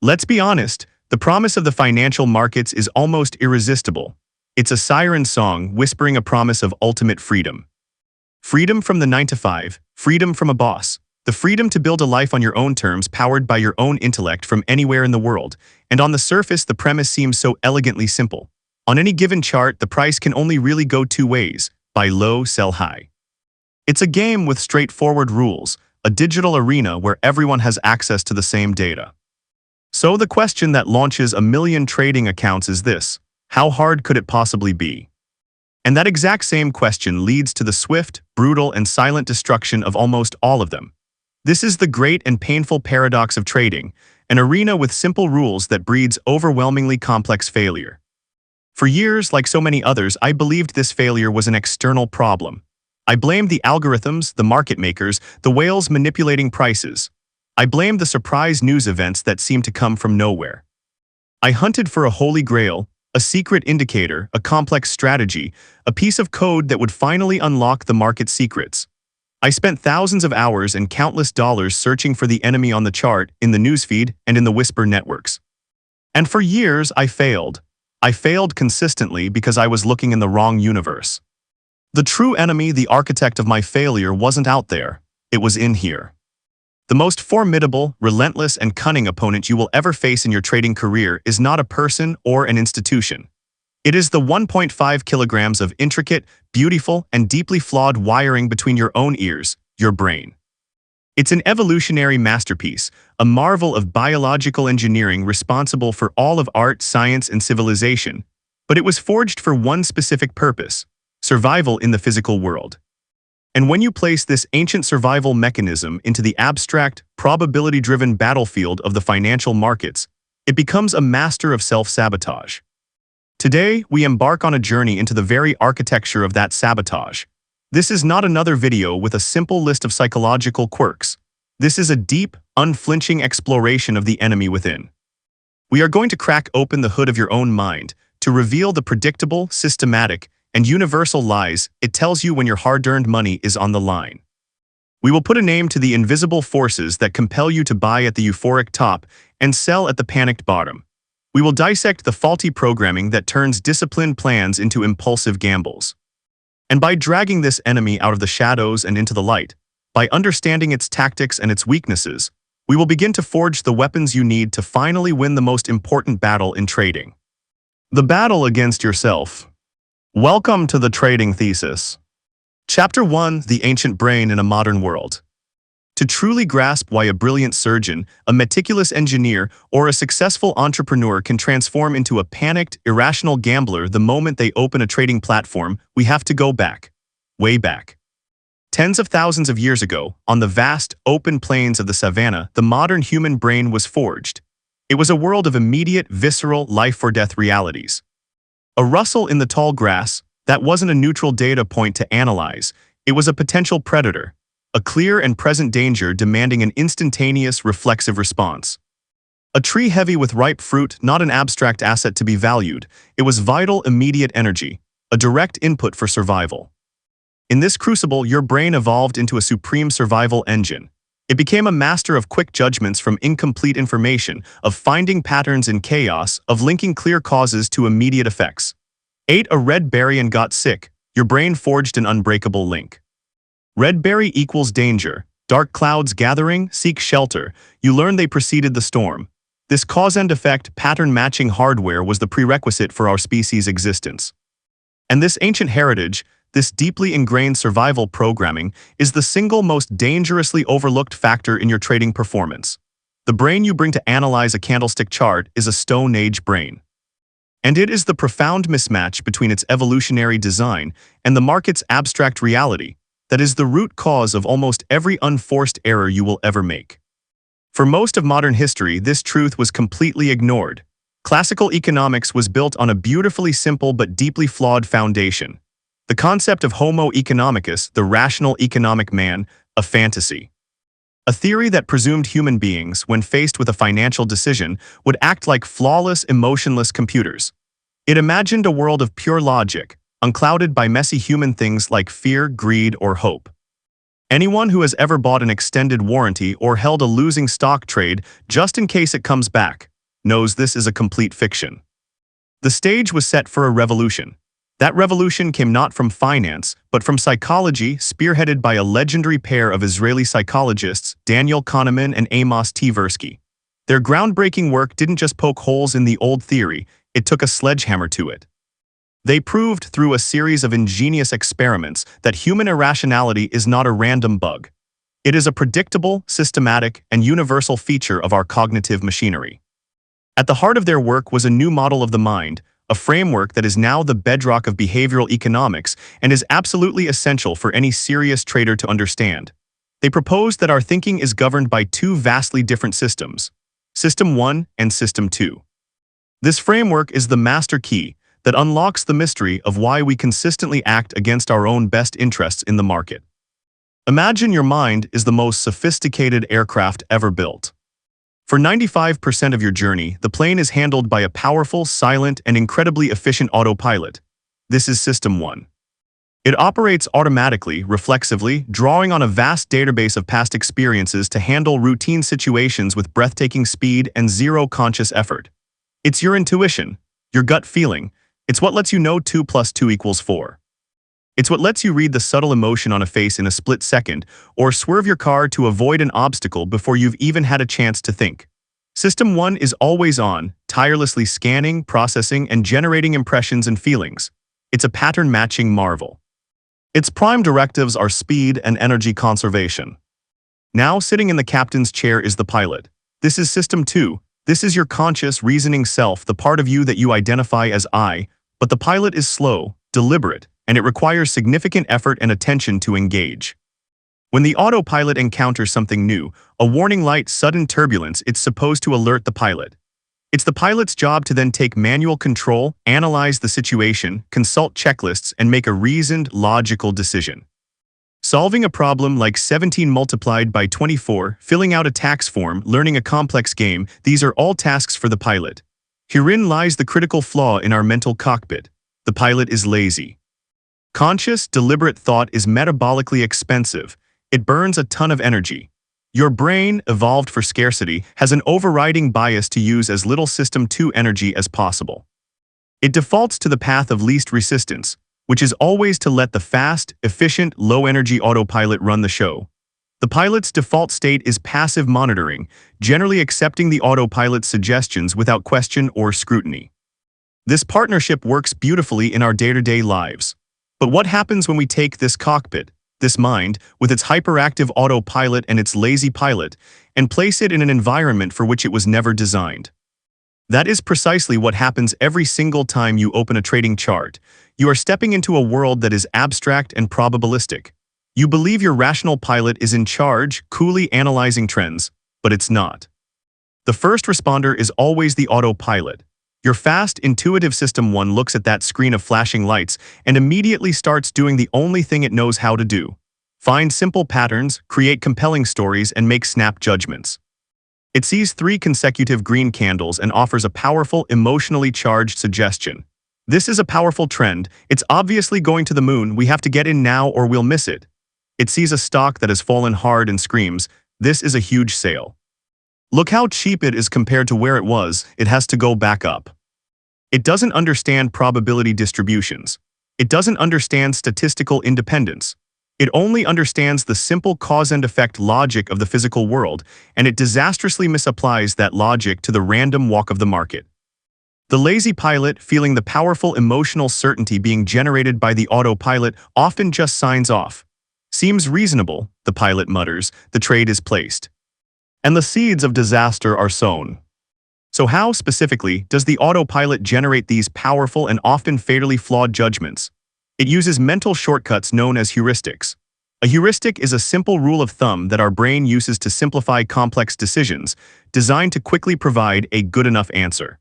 Let's be honest, the promise of the financial markets is almost irresistible. It's a siren song whispering a promise of ultimate freedom. Freedom from the 9 to 5, freedom from a boss, the freedom to build a life on your own terms powered by your own intellect from anywhere in the world. And on the surface, the premise seems so elegantly simple. On any given chart, the price can only really go two ways: buy low, sell high. It's a game with straightforward rules, a digital arena where everyone has access to the same data. So the question that launches a million trading accounts is this: how hard could it possibly be? And that exact same question leads to the swift, brutal, and silent destruction of almost all of them. This is the great and painful paradox of trading, an arena with simple rules that breeds overwhelmingly complex failure. For years, like so many others, I believed this failure was an external problem. I blamed the algorithms, the market makers, the whales manipulating prices. I blamed the surprise news events that seemed to come from nowhere. I hunted for a holy grail, a secret indicator, a complex strategy, a piece of code that would finally unlock the market's secrets. I spent thousands of hours and countless dollars searching for the enemy on the chart, in the newsfeed, and in the whisper networks. And for years, I failed. I failed consistently because I was looking in the wrong universe. The true enemy, the architect of my failure, wasn't out there. It was in here. The most formidable, relentless, and cunning opponent you will ever face in your trading career is not a person or an institution. It is the 1.5 kilograms of intricate, beautiful, and deeply flawed wiring between your own ears, your brain. It's an evolutionary masterpiece, a marvel of biological engineering responsible for all of art, science, and civilization. But it was forged for one specific purpose: survival in the physical world. And when you place this ancient survival mechanism into the abstract, probability-driven battlefield of the financial markets, it becomes a master of self-sabotage. Today, we embark on a journey into the very architecture of that sabotage. This is not another video with a simple list of psychological quirks. This is a deep, unflinching exploration of the enemy within. We are going to crack open the hood of your own mind to reveal the predictable, systematic, and universal lies it tells you when your hard-earned money is on the line. We will put a name to the invisible forces that compel you to buy at the euphoric top and sell at the panicked bottom. We will dissect the faulty programming that turns disciplined plans into impulsive gambles. And by dragging this enemy out of the shadows and into the light, by understanding its tactics and its weaknesses, we will begin to forge the weapons you need to finally win the most important battle in trading: the battle against yourself. Welcome to the Trading Thesis. Chapter 1: The Ancient Brain in a Modern World. To truly grasp why a brilliant surgeon, a meticulous engineer, or a successful entrepreneur can transform into a panicked, irrational gambler the moment they open a trading platform, we have to go back. Way back. Tens of thousands of years ago, on the vast, open plains of the savannah, the modern human brain was forged. It was a world of immediate, visceral, life-or-death realities. A rustle in the tall grass, that wasn't a neutral data point to analyze. It was a potential predator. A clear and present danger demanding an instantaneous, reflexive response. A tree heavy with ripe fruit, not an abstract asset to be valued. It was vital, immediate energy, a direct input for survival. In this crucible, your brain evolved into a supreme survival engine. It became a master of quick judgments from incomplete information, of finding patterns in chaos, of linking clear causes to immediate effects. Ate a red berry and got sick. Your brain forged an unbreakable link. Red berry equals danger. Dark clouds gathering, seek shelter. You learn they preceded the storm. This cause-and-effect, pattern-matching hardware was the prerequisite for our species' existence. And this ancient heritage, this deeply ingrained survival programming, is the single most dangerously overlooked factor in your trading performance. The brain you bring to analyze a candlestick chart is a Stone Age brain. And it is the profound mismatch between its evolutionary design and the market's abstract reality that is the root cause of almost every unforced error you will ever make. For most of modern history, this truth was completely ignored. Classical economics was built on a beautifully simple but deeply flawed foundation. The concept of Homo economicus, the rational economic man, a fantasy. A theory that presumed human beings, when faced with a financial decision, would act like flawless, emotionless computers. It imagined a world of pure logic, unclouded by messy human things like fear, greed, or hope. Anyone who has ever bought an extended warranty or held a losing stock trade just in case it comes back knows this is a complete fiction. The stage was set for a revolution. That revolution came not from finance, but from psychology, spearheaded by a legendary pair of Israeli psychologists, Daniel Kahneman and Amos Tversky. Their groundbreaking work didn't just poke holes in the old theory, it took a sledgehammer to it. They proved through a series of ingenious experiments that human irrationality is not a random bug. It is a predictable, systematic, and universal feature of our cognitive machinery. At the heart of their work was a new model of the mind, a framework that is now the bedrock of behavioral economics and is absolutely essential for any serious trader to understand. They proposed that our thinking is governed by two vastly different systems, System 1 and System 2. This framework is the master key that unlocks the mystery of why we consistently act against our own best interests in the market. Imagine your mind is the most sophisticated aircraft ever built. For 95% of your journey, the plane is handled by a powerful, silent, and incredibly efficient autopilot. This is System 1. It operates automatically, reflexively, drawing on a vast database of past experiences to handle routine situations with breathtaking speed and zero conscious effort. It's your intuition, your gut feeling. It's what lets you know 2 + 2 = 4. It's what lets you read the subtle emotion on a face in a split second, or swerve your car to avoid an obstacle before you've even had a chance to think. System 1 is always on, tirelessly scanning, processing, and generating impressions and feelings. It's a pattern-matching marvel. Its prime directives are speed and energy conservation. Now sitting in the captain's chair is the pilot. This is System 2. This is your conscious, reasoning self, the part of you that you identify as I, but the pilot is slow, deliberate, and it requires significant effort and attention to engage. When the autopilot encounters something new, a warning light, sudden turbulence, it's supposed to alert the pilot. It's the pilot's job to then take manual control, analyze the situation, consult checklists, and make a reasoned, logical decision. Solving a problem like 17 multiplied by 24, filling out a tax form, learning a complex game, these are all tasks for the pilot. Herein lies the critical flaw in our mental cockpit. The pilot is lazy. Conscious, deliberate thought is metabolically expensive. It burns a ton of energy. Your brain, evolved for scarcity, has an overriding bias to use as little System 2 energy as possible. It defaults to the path of least resistance, which is always to let the fast, efficient, low-energy autopilot run the show. The pilot's default state is passive monitoring, generally accepting the autopilot's suggestions without question or scrutiny. This partnership works beautifully in our day-to-day lives. But what happens when we take this cockpit, this mind, with its hyperactive autopilot and its lazy pilot, and place it in an environment for which it was never designed? That is precisely what happens every single time you open a trading chart. You are stepping into a world that is abstract and probabilistic. You believe your rational pilot is in charge, coolly analyzing trends, but it's not. The first responder is always the autopilot. Your fast, intuitive System 1 looks at that screen of flashing lights and immediately starts doing the only thing it knows how to do: find simple patterns, create compelling stories, and make snap judgments. It sees 3 consecutive green candles and offers a powerful, emotionally charged suggestion. This is a powerful trend. It's obviously going to the moon. We have to get in now or we'll miss it. It sees a stock that has fallen hard and screams, "This is a huge sale. Look how cheap it is compared to where it was. It has to go back up." It doesn't understand probability distributions. It doesn't understand statistical independence. It only understands the simple cause and effect logic of the physical world, and it disastrously misapplies that logic to the random walk of the market. The lazy pilot, feeling the powerful emotional certainty being generated by the autopilot, often just signs off. "Seems reasonable," the pilot mutters, "the trade is placed." And the seeds of disaster are sown. So how, specifically, does the autopilot generate these powerful and often fatally flawed judgments? It uses mental shortcuts known as heuristics. A heuristic is a simple rule of thumb that our brain uses to simplify complex decisions, designed to quickly provide a good enough answer.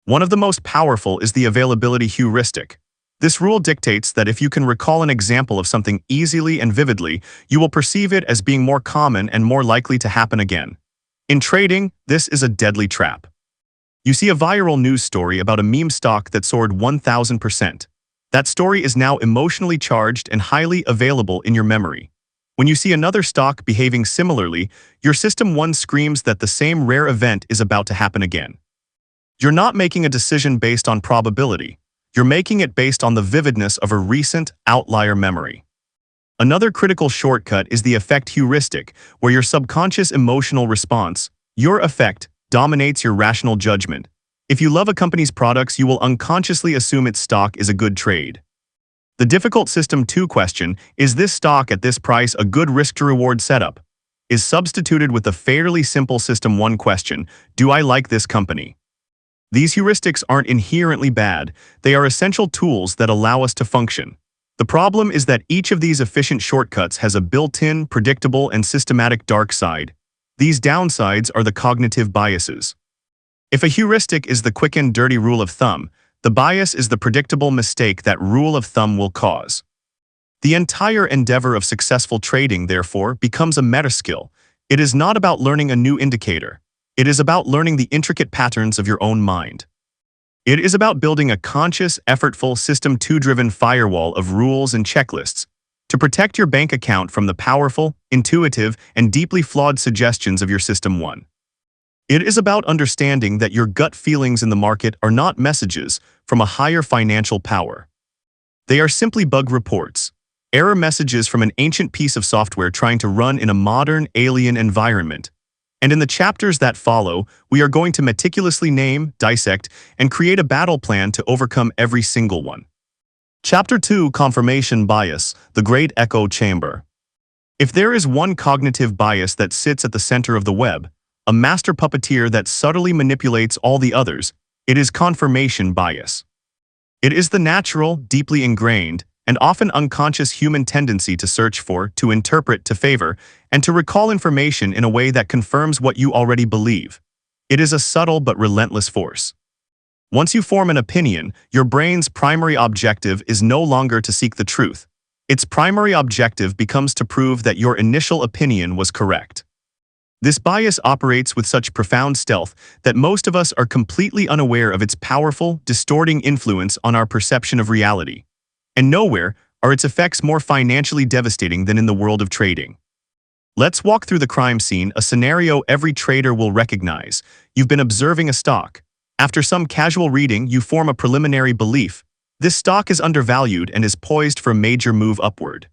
One of the most powerful is the availability heuristic. This rule dictates that if you can recall an example of something easily and vividly, you will perceive it as being more common and more likely to happen again. In trading, this is a deadly trap. You see a viral news story about a meme stock that soared 1,000%. That story is now emotionally charged and highly available in your memory. When you see another stock behaving similarly, your System 1 screams that the same rare event is about to happen again. You're not making a decision based on probability. You're making it based on the vividness of a recent outlier memory. Another critical shortcut is the affect heuristic, where your subconscious emotional response, your affect, dominates your rational judgment. If you love a company's products, you will unconsciously assume its stock is a good trade. The difficult System 2 question, is this stock at this price a good risk-to-reward setup, is substituted with the fairly simple System 1 question, do I like this company? These heuristics aren't inherently bad, they are essential tools that allow us to function. The problem is that each of these efficient shortcuts has a built-in, predictable, and systematic dark side. These downsides are the cognitive biases. If a heuristic is the quick and dirty rule of thumb, the bias is the predictable mistake that rule of thumb will cause. The entire endeavor of successful trading, therefore, becomes a meta-skill. It is not about learning a new indicator. It is about learning the intricate patterns of your own mind. It is about building a conscious, effortful, System 2-driven firewall of rules and checklists to protect your bank account from the powerful, intuitive, and deeply flawed suggestions of your System 1. It is about understanding that your gut feelings in the market are not messages from a higher financial power. They are simply bug reports, error messages from an ancient piece of software trying to run in a modern, alien environment. And in the chapters that follow, we are going to meticulously name, dissect, and create a battle plan to overcome every single one. Chapter 2: Confirmation Bias, the Great Echo Chamber. If there is one cognitive bias that sits at the center of the web, a master puppeteer that subtly manipulates all the others, it is confirmation bias. It is the natural, deeply ingrained, and often unconscious human tendency to search for, to interpret, to favor, and to recall information in a way that confirms what you already believe. It is a subtle but relentless force. Once you form an opinion, your brain's primary objective is no longer to seek the truth. Its primary objective becomes to prove that your initial opinion was correct. This bias operates with such profound stealth that most of us are completely unaware of its powerful, distorting influence on our perception of reality. And nowhere are its effects more financially devastating than in the world of trading. Let's walk through the crime scene, a scenario every trader will recognize. You've been observing a stock. After some casual reading, you form a preliminary belief. This stock is undervalued and is poised for a major move upward.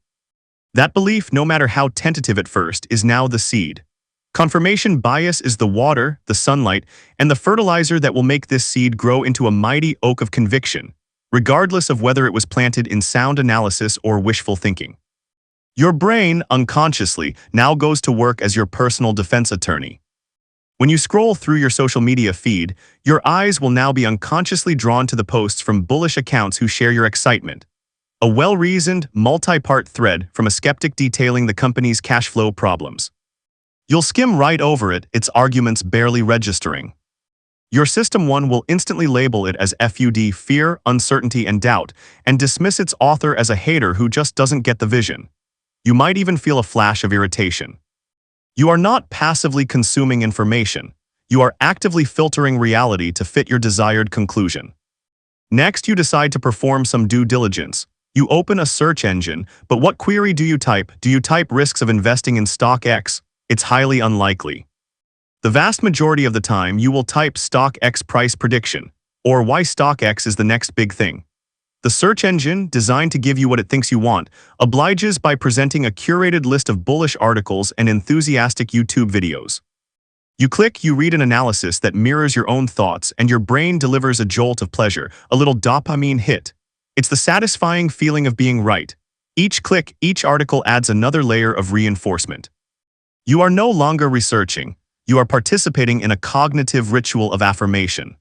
That belief, no matter how tentative at first, is now the seed. Confirmation bias is the water, the sunlight, and the fertilizer that will make this seed grow into a mighty oak of conviction, regardless of whether it was planted in sound analysis or wishful thinking. Your brain, unconsciously, now goes to work as your personal defense attorney. When you scroll through your social media feed, your eyes will now be unconsciously drawn to the posts from bullish accounts who share your excitement. A well-reasoned, multi-part thread from a skeptic detailing the company's cash flow problems. You'll skim right over it, its arguments barely registering. Your System 1 will instantly label it as FUD, fear, uncertainty, and doubt, and dismiss its author as a hater who just doesn't get the vision. You might even feel a flash of irritation. You are not passively consuming information. You are actively filtering reality to fit your desired conclusion. Next, you decide to perform some due diligence. You open a search engine, but what query do you type? Do you type risks of investing in stock X? It's highly unlikely. The vast majority of the time, you will type stock X price prediction, or why stock X is the next big thing. The search engine, designed to give you what it thinks you want, obliges by presenting a curated list of bullish articles and enthusiastic YouTube videos. You click, you read an analysis that mirrors your own thoughts, and your brain delivers a jolt of pleasure, a little dopamine hit. It's the satisfying feeling of being right. Each click, each article adds another layer of reinforcement. You are no longer researching. You are participating in a cognitive ritual of affirmation.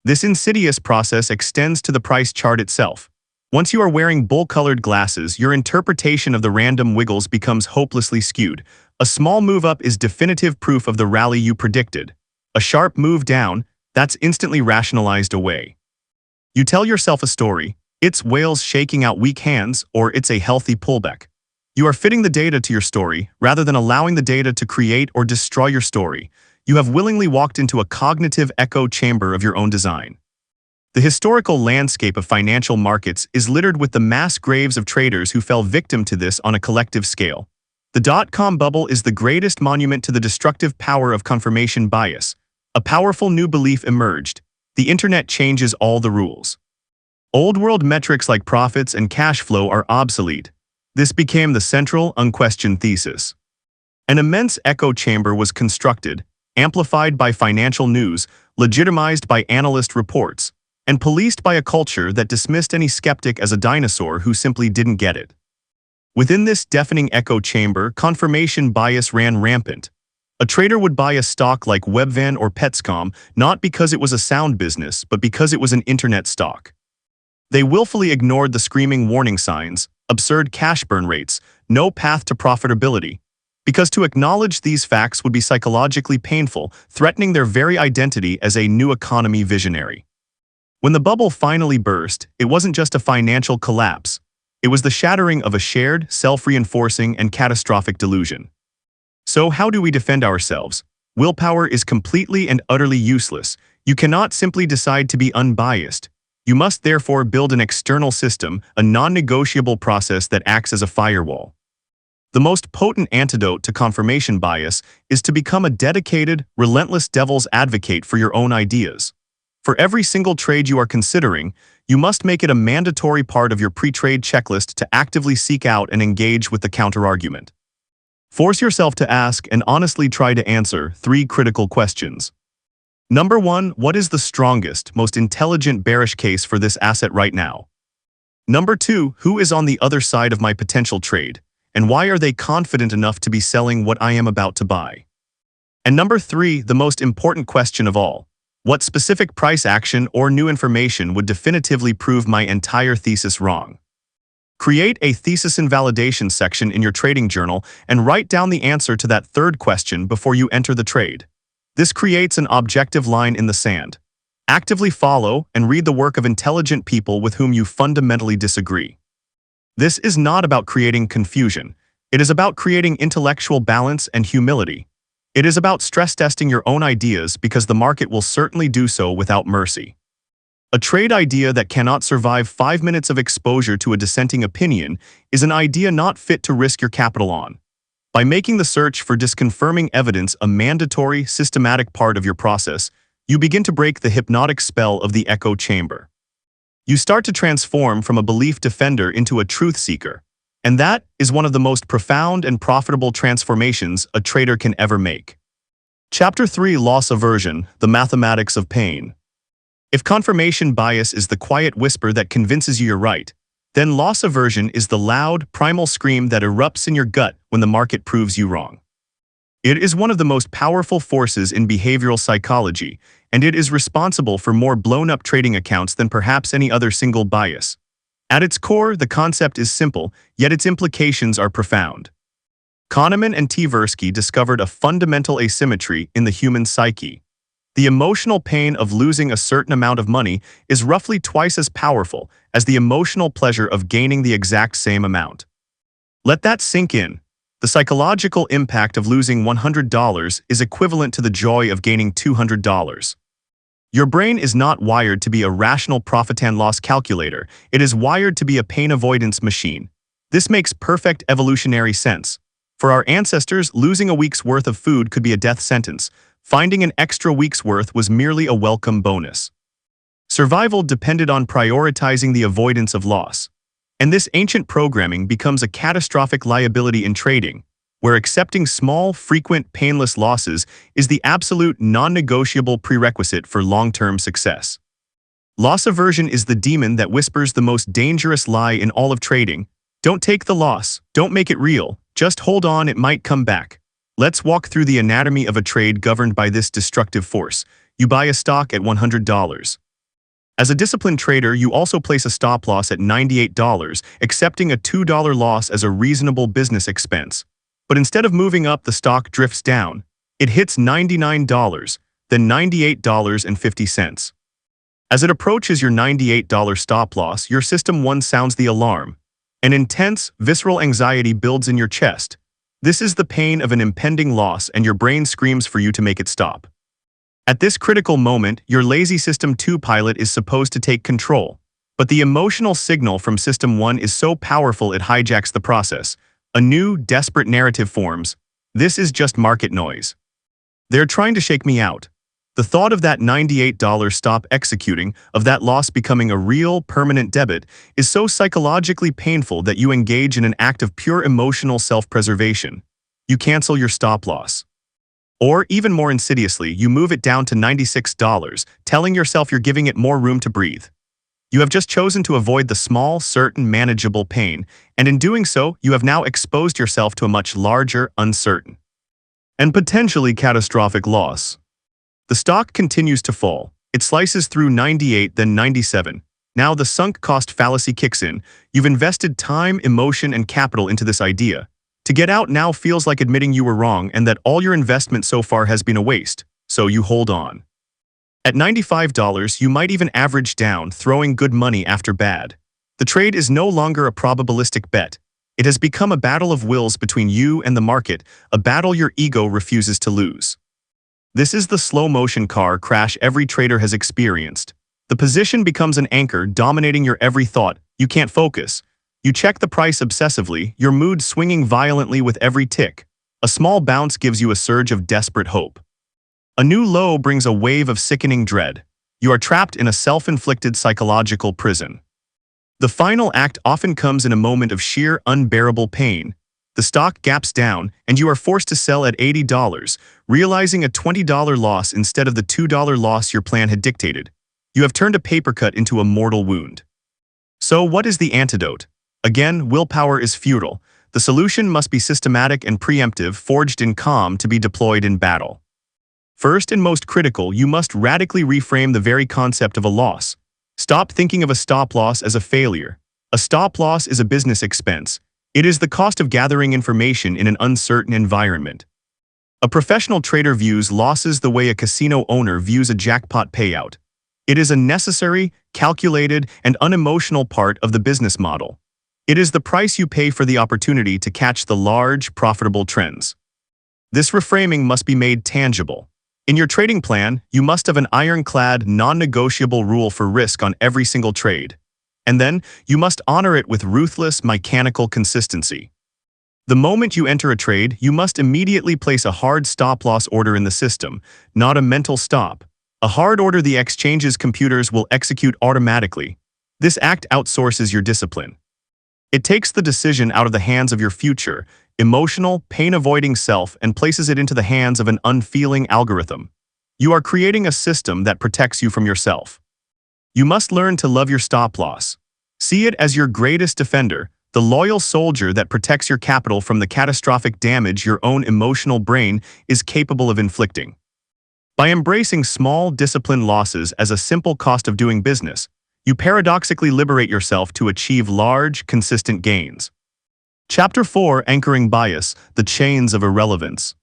This insidious process extends to the price chart itself. Once you are wearing bull-colored glasses, your interpretation of the random wiggles becomes hopelessly skewed. A small move up is definitive proof of the rally you predicted. A sharp move down, that's instantly rationalized away. You tell yourself a story. It's whales shaking out weak hands, or it's a healthy pullback. You are fitting the data to your story, rather than allowing the data to create or destroy your story. You have willingly walked into a cognitive echo chamber of your own design. The historical landscape of financial markets is littered with the mass graves of traders who fell victim to this on a collective scale. The dot-com bubble is the greatest monument to the destructive power of confirmation bias. A powerful new belief emerged. the internet changes all the rules. Old-world metrics like profits and cash flow are obsolete. This became the central, unquestioned thesis. An immense echo chamber was constructed, amplified by financial news, legitimized by analyst reports, and policed by a culture that dismissed any skeptic as a dinosaur who simply didn't get it. Within this deafening echo chamber, confirmation bias ran rampant. A trader would buy a stock like Webvan or Petscom not because it was a sound business, but because it was an internet stock. They willfully ignored the screaming warning signs, absurd cash burn rates, no path to profitability, because to acknowledge these facts would be psychologically painful, threatening their very identity as a new economy visionary. When the bubble finally burst, it wasn't just a financial collapse. It was the shattering of a shared, self-reinforcing, and catastrophic delusion. So how do we defend ourselves? Willpower is completely and utterly useless. You cannot simply decide to be unbiased. You must therefore build an external system, a non-negotiable process that acts as a firewall. The most potent antidote to confirmation bias is to become a dedicated, relentless devil's advocate for your own ideas. For every single trade you are considering, you must make it a mandatory part of your pre-trade checklist to actively seek out and engage with the counterargument. Force yourself to ask and honestly try to answer 3 critical questions. Number 1, what is the strongest, most intelligent bearish case for this asset right now? Number 2, who is on the other side of my potential trade, and why are they confident enough to be selling what I am about to buy? And number 3, the most important question of all, what specific price action or new information would definitively prove my entire thesis wrong? Create a thesis invalidation section in your trading journal and write down the answer to that third question before you enter the trade. This creates an objective line in the sand. Actively follow and read the work of intelligent people with whom you fundamentally disagree. This is not about creating confusion. It is about creating intellectual balance and humility. It is about stress testing your own ideas because the market will certainly do so without mercy. A trade idea that cannot survive 5 minutes of exposure to a dissenting opinion is an idea not fit to risk your capital on. By making the search for disconfirming evidence a mandatory, systematic part of your process, you begin to break the hypnotic spell of the echo chamber. You start to transform from a belief defender into a truth seeker, and that is one of the most profound and profitable transformations a trader can ever make. Chapter 3: Loss Aversion, the Mathematics of Pain. If confirmation bias is the quiet whisper that convinces you you're right, then loss aversion is the loud, primal scream that erupts in your gut when the market proves you wrong. It is one of the most powerful forces in behavioral psychology, and it is responsible for more blown-up trading accounts than perhaps any other single bias. At its core, the concept is simple, yet its implications are profound. Kahneman and Tversky discovered a fundamental asymmetry in the human psyche. The emotional pain of losing a certain amount of money is roughly twice as powerful as the emotional pleasure of gaining the exact same amount. Let that sink in. The psychological impact of losing $100 is equivalent to the joy of gaining $200. Your brain is not wired to be a rational profit and loss calculator. It is wired to be a pain avoidance machine. This makes perfect evolutionary sense. For our ancestors, losing a week's worth of food could be a death sentence. Finding an extra week's worth was merely a welcome bonus. Survival depended on prioritizing the avoidance of loss. And this ancient programming becomes a catastrophic liability in trading, where accepting small, frequent, painless losses is the absolute non-negotiable prerequisite for long-term success. Loss aversion is the demon that whispers the most dangerous lie in all of trading. Don't take the loss, don't make it real, just hold on, it might come back. Let's walk through the anatomy of a trade governed by this destructive force. You buy a stock at $100. As a disciplined trader, you also place a stop loss at $98, accepting a $2 loss as a reasonable business expense. But instead of moving up, the stock drifts down. It hits $99, then $98.50. As it approaches your $98 stop loss, your system 1 sounds the alarm. An intense, visceral anxiety builds in your chest. This is the pain of an impending loss, and your brain screams for you to make it stop. At this critical moment, your lazy System 2 pilot is supposed to take control. But the emotional signal from System 1 is so powerful it hijacks the process. A new, desperate narrative forms. This is just market noise. They're trying to shake me out. The thought of that $98 stop executing, of that loss becoming a real, permanent debit, is so psychologically painful that you engage in an act of pure emotional self-preservation. You cancel your stop loss. Or, even more insidiously, you move it down to $96, telling yourself you're giving it more room to breathe. You have just chosen to avoid the small, certain, manageable pain, and in doing so, you have now exposed yourself to a much larger, uncertain, and potentially catastrophic loss. The stock continues to fall. It slices through 98, then 97. Now the sunk cost fallacy kicks in. You've invested time, emotion, and capital into this idea. To get out now feels like admitting you were wrong and that all your investment so far has been a waste, so you hold on. At $95, you might even average down, throwing good money after bad. The trade is no longer a probabilistic bet. It has become a battle of wills between you and the market, a battle your ego refuses to lose. This is the slow-motion car crash every trader has experienced. The position becomes an anchor dominating your every thought. You can't focus. You check the price obsessively, your mood swinging violently with every tick. A small bounce gives you a surge of desperate hope. A new low brings a wave of sickening dread. You are trapped in a self-inflicted psychological prison. The final act often comes in a moment of sheer, unbearable pain. The stock gaps down, and you are forced to sell at $80, realizing a $20 loss instead of the $2 loss your plan had dictated. You have turned a paper cut into a mortal wound. So what is the antidote? Again, willpower is futile. The solution must be systematic and preemptive, forged in calm to be deployed in battle. First and most critical, you must radically reframe the very concept of a loss. Stop thinking of a stop loss as a failure. A stop loss is a business expense. It is the cost of gathering information in an uncertain environment. A professional trader views losses the way a casino owner views a jackpot payout. It is a necessary, calculated, and unemotional part of the business model. It is the price you pay for the opportunity to catch the large, profitable trends. This reframing must be made tangible. In your trading plan, you must have an ironclad, non-negotiable rule for risk on every single trade. And then, you must honor it with ruthless, mechanical consistency. The moment you enter a trade, you must immediately place a hard stop-loss order in the system, not a mental stop. A hard order the exchange's computers will execute automatically. This act outsources your discipline. It takes the decision out of the hands of your future, emotional, pain-avoiding self and places it into the hands of an unfeeling algorithm. You are creating a system that protects you from yourself. You must learn to love your stop-loss. See it as your greatest defender, the loyal soldier that protects your capital from the catastrophic damage your own emotional brain is capable of inflicting. By embracing small, disciplined losses as a simple cost of doing business, you paradoxically liberate yourself to achieve large, consistent gains. Chapter 4: Anchoring Bias, the Chains of Irrelevance.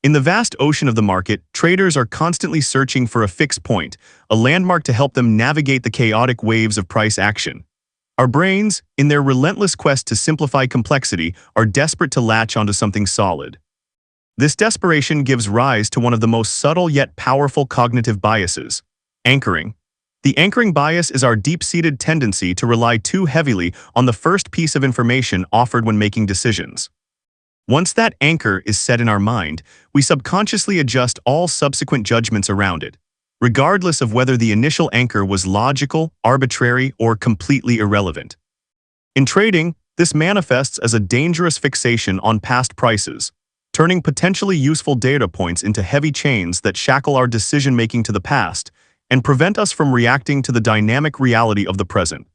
In the vast ocean of the market, traders are constantly searching for a fixed point, a landmark to help them navigate the chaotic waves of price action. Our brains, in their relentless quest to simplify complexity, are desperate to latch onto something solid. This desperation gives rise to one of the most subtle yet powerful cognitive biases: anchoring. The anchoring bias is our deep-seated tendency to rely too heavily on the first piece of information offered when making decisions. Once that anchor is set in our mind, we subconsciously adjust all subsequent judgments around it, regardless of whether the initial anchor was logical, arbitrary, or completely irrelevant. In trading, this manifests as a dangerous fixation on past prices, turning potentially useful data points into heavy chains that shackle our decision-making to the past and prevent us from reacting to the dynamic reality of the present.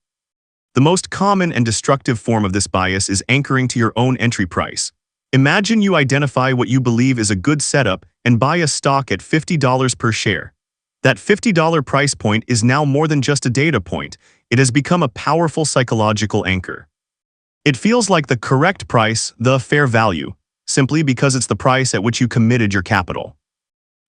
The most common and destructive form of this bias is anchoring to your own entry price. Imagine you identify what you believe is a good setup and buy a stock at $50 per share. That $50 price point is now more than just a data point. It has become a powerful psychological anchor. It feels like the correct price, the fair value, simply because it's the price at which you committed your capital.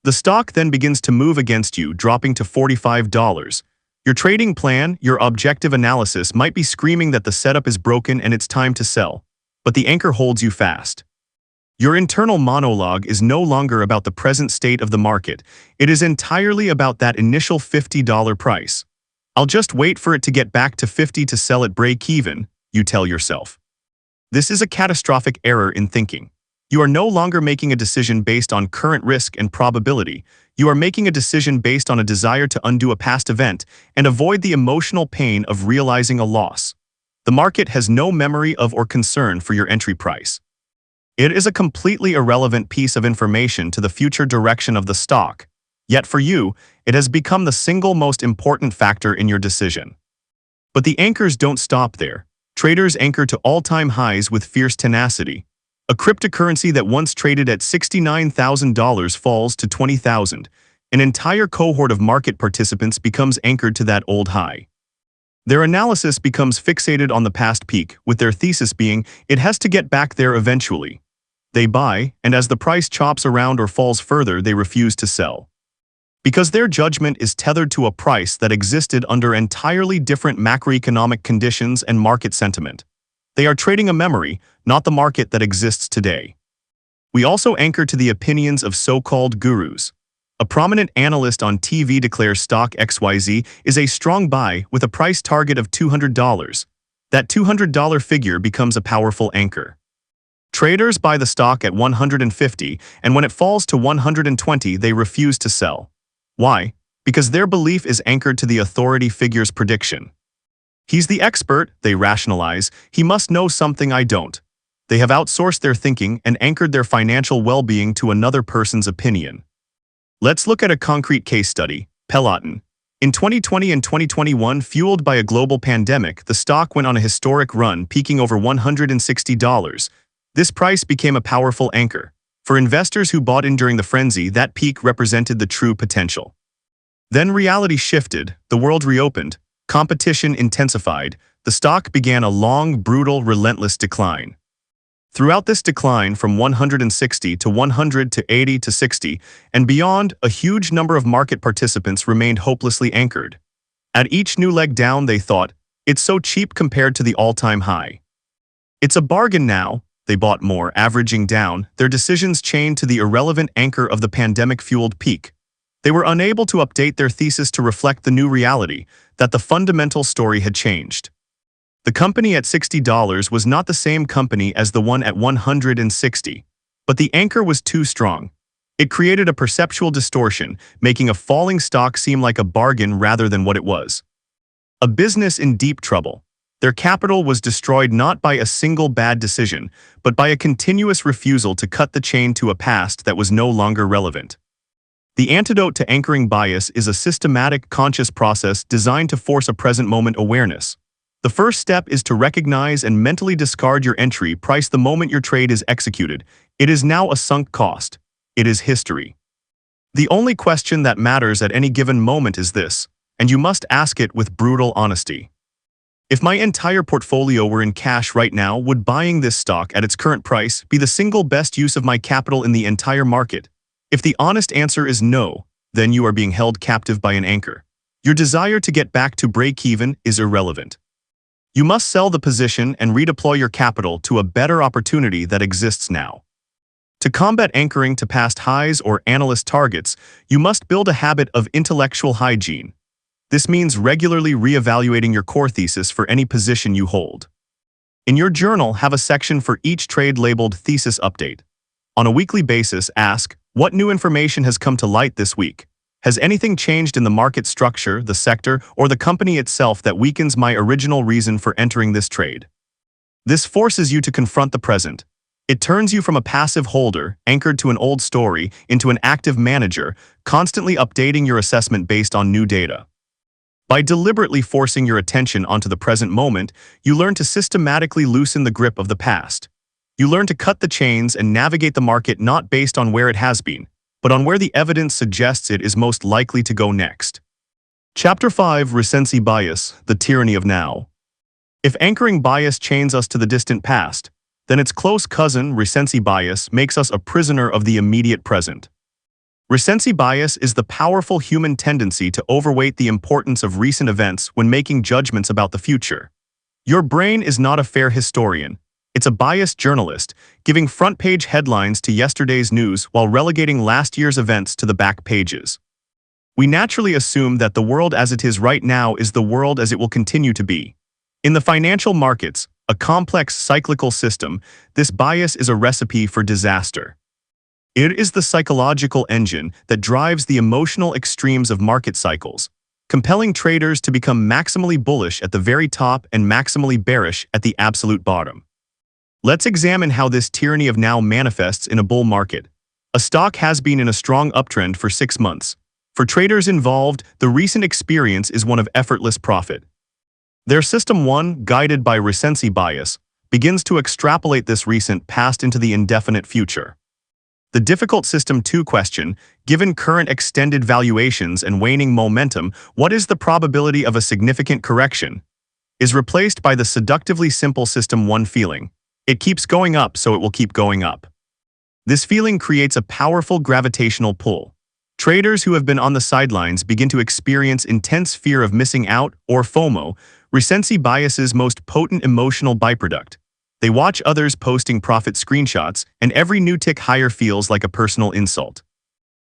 The stock then begins to move against you, dropping to $45. Your trading plan, your objective analysis might be screaming that the setup is broken and it's time to sell, but the anchor holds you fast. Your internal monologue is no longer about the present state of the market. It is entirely about that initial $50 price. I'll just wait for it to get back to 50 to sell at break even, you tell yourself. This is a catastrophic error in thinking. You are no longer making a decision based on current risk and probability. You are making a decision based on a desire to undo a past event and avoid the emotional pain of realizing a loss. The market has no memory of or concern for your entry price. It is a completely irrelevant piece of information to the future direction of the stock. Yet for you, it has become the single most important factor in your decision. But the anchors don't stop there. Traders anchor to all-time highs with fierce tenacity. A cryptocurrency that once traded at $69,000 falls to $20,000. An entire cohort of market participants becomes anchored to that old high. Their analysis becomes fixated on the past peak, with their thesis being, it has to get back there eventually. They buy, and as the price chops around or falls further, they refuse to sell. Because their judgment is tethered to a price that existed under entirely different macroeconomic conditions and market sentiment. They are trading a memory, not the market that exists today. We also anchor to the opinions of so-called gurus. A prominent analyst on TV declares stock XYZ is a strong buy with a price target of $200. That $200 figure becomes a powerful anchor. Traders buy the stock at $150, and when it falls to $120, they refuse to sell. Why? Because their belief is anchored to the authority figure's prediction. He's the expert, they rationalize. He must know something I don't. They have outsourced their thinking and anchored their financial well-being to another person's opinion. Let's look at a concrete case study, Peloton. In 2020 and 2021, fueled by a global pandemic, the stock went on a historic run, peaking over $160. This price became a powerful anchor. For investors who bought in during the frenzy, that peak represented the true potential. Then reality shifted, the world reopened, competition intensified, the stock began a long, brutal, relentless decline. Throughout this decline from 160 to 100 to 80 to 60 and beyond, a huge number of market participants remained hopelessly anchored. At each new leg down, they thought, it's so cheap compared to the all-time high. It's a bargain now. They bought more, averaging down, their decisions chained to the irrelevant anchor of the pandemic-fueled peak. They were unable to update their thesis to reflect the new reality, that the fundamental story had changed. The company at $60 was not the same company as the one at 160, but the anchor was too strong. It created a perceptual distortion, making a falling stock seem like a bargain rather than what it was. A business in deep trouble. Their capital was destroyed not by a single bad decision, but by a continuous refusal to cut the chain to a past that was no longer relevant. The antidote to anchoring bias is a systematic, conscious process designed to force a present-moment awareness. The first step is to recognize and mentally discard your entry price the moment your trade is executed. It is now a sunk cost. It is history. The only question that matters at any given moment is this, and you must ask it with brutal honesty. If my entire portfolio were in cash right now, would buying this stock at its current price be the single best use of my capital in the entire market? If the honest answer is no, then you are being held captive by an anchor. Your desire to get back to break-even is irrelevant. You must sell the position and redeploy your capital to a better opportunity that exists now. To combat anchoring to past highs or analyst targets, you must build a habit of intellectual hygiene. This means regularly reevaluating your core thesis for any position you hold. In your journal, have a section for each trade labeled Thesis Update. On a weekly basis, ask, what new information has come to light this week? Has anything changed in the market structure, the sector, or the company itself that weakens my original reason for entering this trade? This forces you to confront the present. It turns you from a passive holder, anchored to an old story, into an active manager, constantly updating your assessment based on new data. By deliberately forcing your attention onto the present moment, you learn to systematically loosen the grip of the past. You learn to cut the chains and navigate the market not based on where it has been, but on where the evidence suggests it is most likely to go next. Chapter 5: Recency Bias, the Tyranny of Now. If anchoring bias chains us to the distant past, then its close cousin, recency bias, makes us a prisoner of the immediate present. Recency bias is the powerful human tendency to overweight the importance of recent events when making judgments about the future. Your brain is not a fair historian. It's a biased journalist, giving front-page headlines to yesterday's news while relegating last year's events to the back pages. We naturally assume that the world as it is right now is the world as it will continue to be. In the financial markets, A complex cyclical system, this bias is a recipe for disaster. It is the psychological engine that drives the emotional extremes of market cycles, compelling traders to become maximally bullish at the very top and maximally bearish at the absolute bottom. Let's examine how this tyranny of now manifests in a bull market. A stock has been in a strong uptrend for 6 months. For traders involved, the recent experience is one of effortless profit. Their System 1, guided by recency bias, begins to extrapolate this recent past into the indefinite future. The difficult System 2 question, given current extended valuations and waning momentum, what is the probability of a significant correction, is replaced by the seductively simple System 1 feeling. It keeps going up, so it will keep going up. This feeling creates a powerful gravitational pull. Traders who have been on the sidelines begin to experience intense fear of missing out, or FOMO, recency bias's most potent emotional byproduct. They watch others posting profit screenshots, and every new tick higher feels like a personal insult.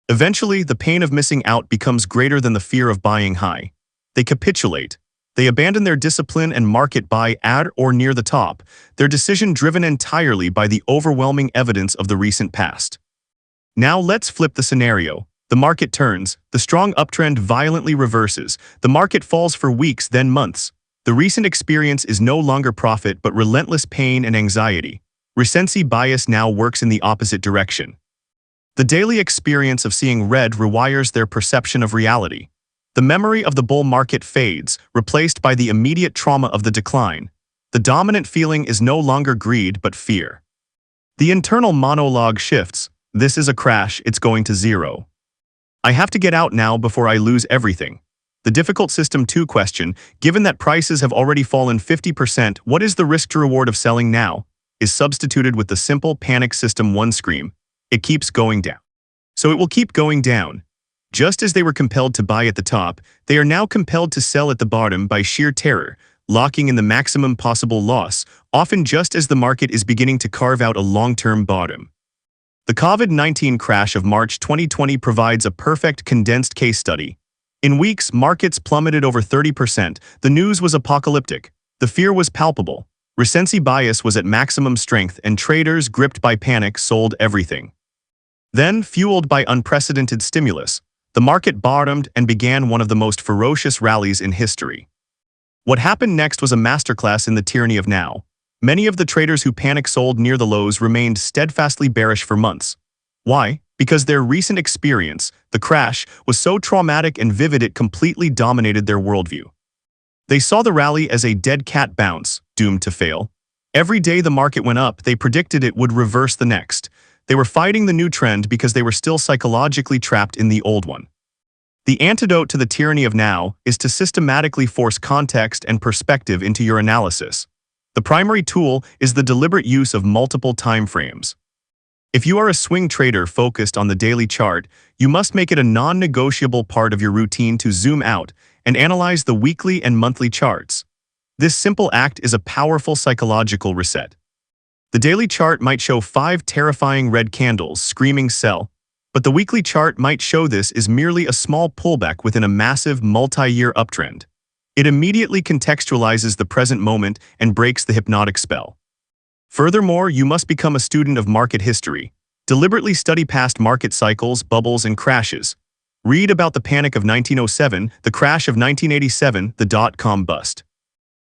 Eventually, the pain of missing out becomes greater than the fear of buying high. They capitulate. They abandon their discipline and market buy at or near the top, their decision driven entirely by the overwhelming evidence of the recent past. Now let's flip the scenario. The market turns, the strong uptrend violently reverses, the market falls for weeks, then months. The recent experience is no longer profit but relentless pain and anxiety. Recency bias now works in the opposite direction. The daily experience of seeing red rewires their perception of reality. The memory of the bull market fades, replaced by the immediate trauma of the decline. The dominant feeling is no longer greed but fear. The internal monologue shifts. This is a crash, it's going to zero. I have to get out now before I lose everything. The difficult System 2 question, given that prices have already fallen 50%, what is the risk to reward of selling now, is substituted with the simple panic System 1 scream. It keeps going down. So it will keep going down. Just as they were compelled to buy at the top, they are now compelled to sell at the bottom by sheer terror, locking in the maximum possible loss, often just as the market is beginning to carve out a long-term bottom. The COVID-19 crash of March 2020 provides a perfect condensed case study. In weeks, markets plummeted over 30%. The news was apocalyptic. The fear was palpable. Recency bias was at maximum strength, and traders, gripped by panic, sold everything. Then, fueled by unprecedented stimulus, the market bottomed and began one of the most ferocious rallies in history. What happened next was a masterclass in the tyranny of now. Many of the traders who panic sold near the lows remained steadfastly bearish for months. Why? Because their recent experience, the crash, was so traumatic and vivid it completely dominated their worldview. They saw the rally as a dead cat bounce, doomed to fail. Every day the market went up, they predicted it would reverse the next. They were fighting the new trend because they were still psychologically trapped in the old one. The antidote to the tyranny of now is to systematically force context and perspective into your analysis. The primary tool is the deliberate use of multiple time frames. If you are a swing trader focused on the daily chart, you must make it a non-negotiable part of your routine to zoom out and analyze the weekly and monthly charts. This simple act is a powerful psychological reset. The daily chart might show 5 terrifying red candles screaming sell, but the weekly chart might show this is merely a small pullback within a massive multi-year uptrend. It immediately contextualizes the present moment and breaks the hypnotic spell. Furthermore, you must become a student of market history. Deliberately study past market cycles, bubbles, and crashes. Read about the panic of 1907, the crash of 1987, the dot-com bust.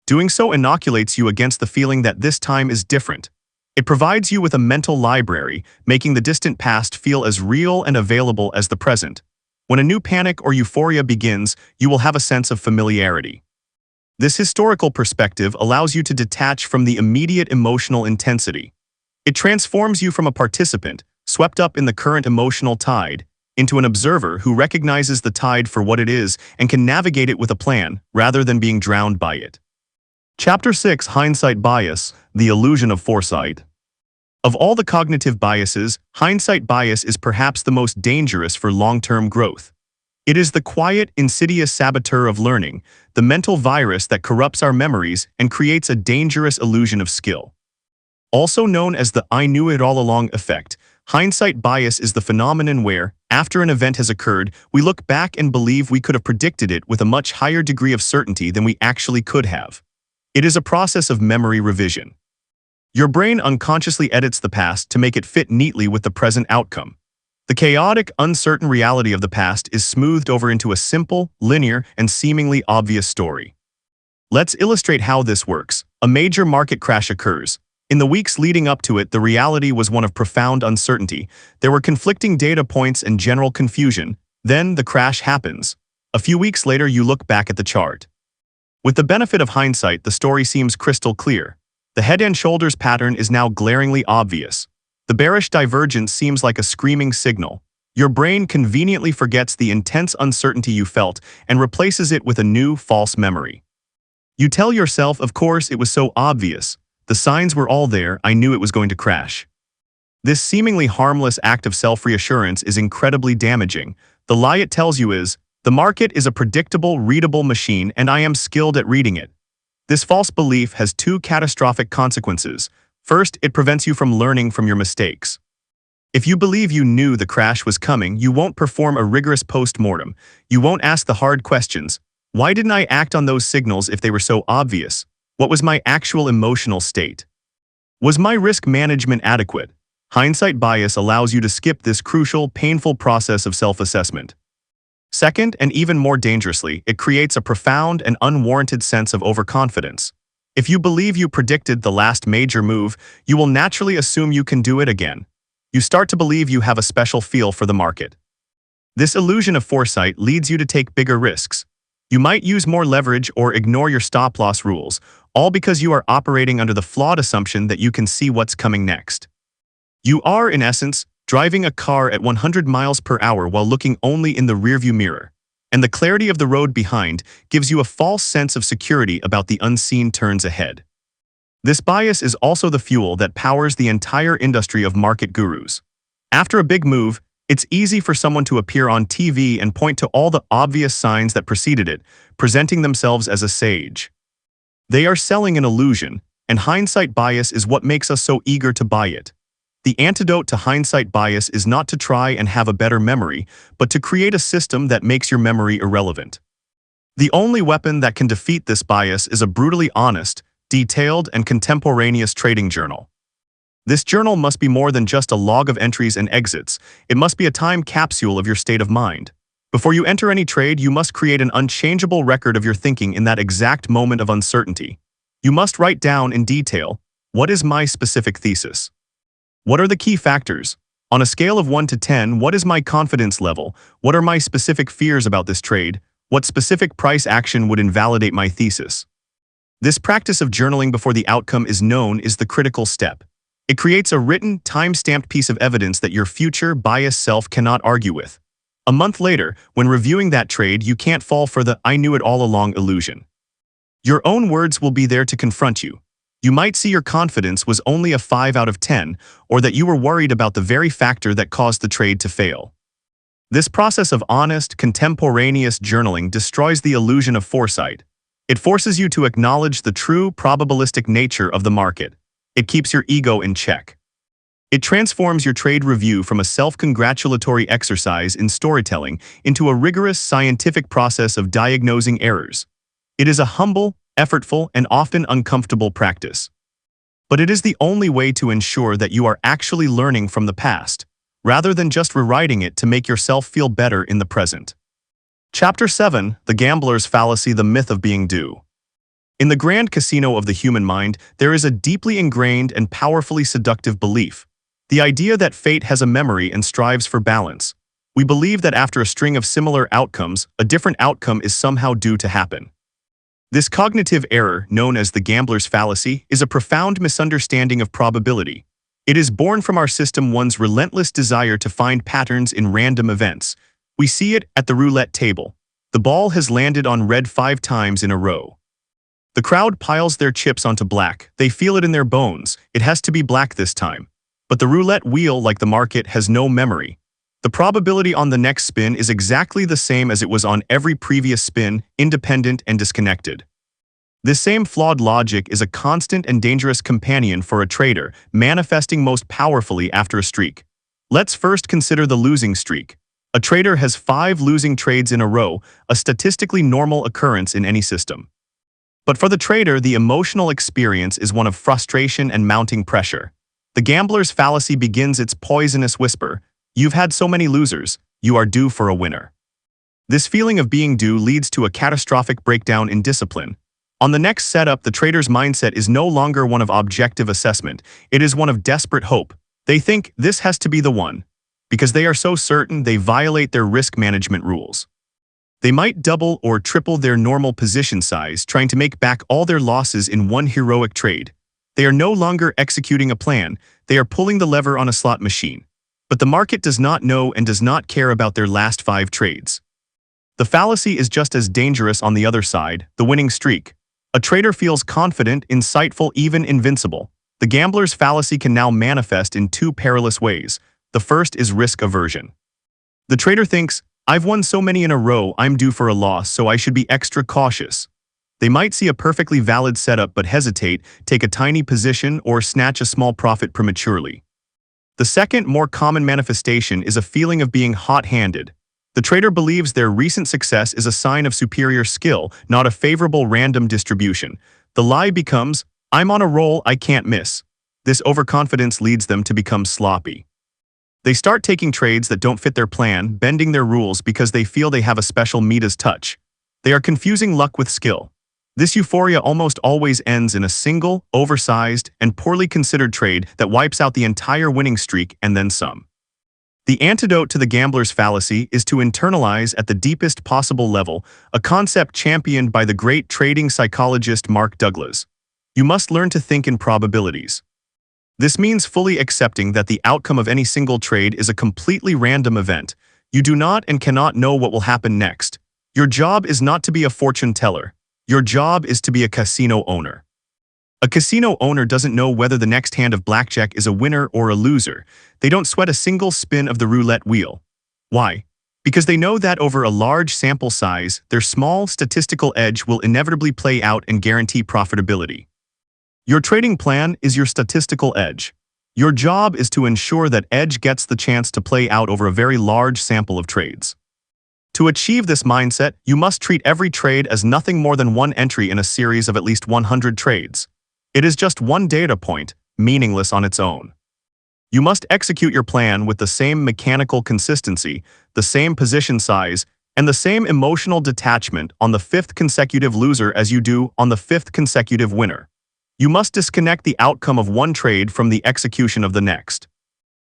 Doing so inoculates you against the feeling that this time is different. It provides you with a mental library, making the distant past feel as real and available as the present. When a new panic or euphoria begins, you will have a sense of familiarity. This historical perspective allows you to detach from the immediate emotional intensity. It transforms you from a participant, swept up in the current emotional tide, into an observer who recognizes the tide for what it is and can navigate it with a plan, rather than being drowned by it. Chapter 6: Hindsight Bias, the Illusion of Foresight. Of all the cognitive biases, hindsight bias is perhaps the most dangerous for long-term growth. It is the quiet, insidious saboteur of learning, the mental virus that corrupts our memories and creates a dangerous illusion of skill. Also known as the "I knew it all along" effect, hindsight bias is the phenomenon where, after an event has occurred, we look back and believe we could have predicted it with a much higher degree of certainty than we actually could have. It is a process of memory revision. Your brain unconsciously edits the past to make it fit neatly with the present outcome. The chaotic, uncertain reality of the past is smoothed over into a simple, linear, and seemingly obvious story. Let's illustrate how this works. A major market crash occurs. In the weeks leading up to it, the reality was one of profound uncertainty. There were conflicting data points and general confusion. Then the crash happens. A few weeks later, you look back at the chart. With the benefit of hindsight, the story seems crystal clear. The head and shoulders pattern is now glaringly obvious. The bearish divergence seems like a screaming signal. Your brain conveniently forgets the intense uncertainty you felt and replaces it with a new, false memory. You tell yourself, of course, it was so obvious. The signs were all there, I knew it was going to crash. This seemingly harmless act of self-reassurance is incredibly damaging. The lie it tells you is, the market is a predictable, readable machine and I am skilled at reading it. This false belief has two catastrophic consequences. First, it prevents you from learning from your mistakes. If you believe you knew the crash was coming, you won't perform a rigorous post-mortem. You won't ask the hard questions. Why didn't I act on those signals if they were so obvious? What was my actual emotional state? Was my risk management adequate? Hindsight bias allows you to skip this crucial, painful process of self-assessment. Second, and even more dangerously, it creates a profound and unwarranted sense of overconfidence. If you believe you predicted the last major move, you will naturally assume you can do it again. You start to believe you have a special feel for the market. This illusion of foresight leads you to take bigger risks. You might use more leverage or ignore your stop-loss rules, all because you are operating under the flawed assumption that you can see what's coming next. You are, in essence, driving a car at 100 miles per hour while looking only in the rearview mirror, and the clarity of the road behind gives you a false sense of security about the unseen turns ahead. This bias is also the fuel that powers the entire industry of market gurus. After a big move, it's easy for someone to appear on TV and point to all the obvious signs that preceded it, presenting themselves as a sage. They are selling an illusion, and hindsight bias is what makes us so eager to buy it. The antidote to hindsight bias is not to try and have a better memory, but to create a system that makes your memory irrelevant. The only weapon that can defeat this bias is a brutally honest, detailed, and contemporaneous trading journal. This journal must be more than just a log of entries and exits. It must be a time capsule of your state of mind. Before you enter any trade, you must create an unchangeable record of your thinking in that exact moment of uncertainty. You must write down in detail, what is my specific thesis? What are the key factors? On a scale of 1 to 10, what is my confidence level? What are my specific fears about this trade? What specific price action would invalidate my thesis? This practice of journaling before the outcome is known is the critical step. It creates a written, time-stamped piece of evidence that your future, biased self cannot argue with. A month later, when reviewing that trade, you can't fall for the "I knew it all along" illusion. Your own words will be there to confront you. You might see your confidence was only a 5 out of 10, or that you were worried about the very factor that caused the trade to fail. This process of honest, contemporaneous journaling destroys the illusion of foresight. It forces you to acknowledge the true, probabilistic nature of the market. It keeps your ego in check. It transforms your trade review from a self-congratulatory exercise in storytelling into a rigorous scientific process of diagnosing errors. It is a humble, effortful, and often uncomfortable practice. But it is the only way to ensure that you are actually learning from the past, rather than just rewriting it to make yourself feel better in the present. Chapter 7: The Gambler's Fallacy, the Myth of Being Due. In the grand casino of the human mind, there is a deeply ingrained and powerfully seductive belief. The idea that fate has a memory and strives for balance. We believe that after a string of similar outcomes, a different outcome is somehow due to happen. This cognitive error, known as the gambler's fallacy, is a profound misunderstanding of probability. It is born from our system one's relentless desire to find patterns in random events. We see it at the roulette table. The ball has landed on red 5 times in a row. The crowd piles their chips onto black. They feel it in their bones. It has to be black this time. But the roulette wheel, like the market, has no memory. The probability on the next spin is exactly the same as it was on every previous spin, independent and disconnected. This same flawed logic is a constant and dangerous companion for a trader, manifesting most powerfully after a streak. Let's first consider the losing streak. A trader has 5 losing trades in a row, a statistically normal occurrence in any system. But for the trader, the emotional experience is one of frustration and mounting pressure. The gambler's fallacy begins its poisonous whisper: "You've had so many losers, you are due for a winner." This feeling of being due leads to a catastrophic breakdown in discipline. On the next setup, the trader's mindset is no longer one of objective assessment, it is one of desperate hope. They think this has to be the one. Because they are so certain, they violate their risk management rules. They might double or triple their normal position size, trying to make back all their losses in one heroic trade. They are no longer executing a plan, they are pulling the lever on a slot machine. But the market does not know and does not care about their last 5 trades. The fallacy is just as dangerous on the other side, the winning streak. A trader feels confident, insightful, even invincible. The gambler's fallacy can now manifest in 2 perilous ways. The first is risk aversion. The trader thinks, "I've won so many in a row, I'm due for a loss, so I should be extra cautious." They might see a perfectly valid setup but hesitate, take a tiny position, or snatch a small profit prematurely. The second, more common manifestation is a feeling of being hot-handed. The trader believes their recent success is a sign of superior skill, not a favorable random distribution. The lie becomes, "I'm on a roll, I can't miss." This overconfidence leads them to become sloppy. They start taking trades that don't fit their plan, bending their rules because they feel they have a special Midas touch. They are confusing luck with skill. This euphoria almost always ends in a single, oversized, and poorly considered trade that wipes out the entire winning streak and then some. The antidote to the gambler's fallacy is to internalize at the deepest possible level, a concept championed by the great trading psychologist Mark Douglas. You must learn to think in probabilities. This means fully accepting that the outcome of any single trade is a completely random event. You do not and cannot know what will happen next. Your job is not to be a fortune teller. Your job is to be a casino owner. A casino owner doesn't know whether the next hand of blackjack is a winner or a loser. They don't sweat a single spin of the roulette wheel. Why? Because they know that over a large sample size, their small statistical edge will inevitably play out and guarantee profitability. Your trading plan is your statistical edge. Your job is to ensure that edge gets the chance to play out over a very large sample of trades. To achieve this mindset, you must treat every trade as nothing more than one entry in a series of at least 100 trades. It is just one data point, meaningless on its own. You must execute your plan with the same mechanical consistency, the same position size, and the same emotional detachment on the 5th consecutive loser as you do on the 5th consecutive winner. You must disconnect the outcome of one trade from the execution of the next.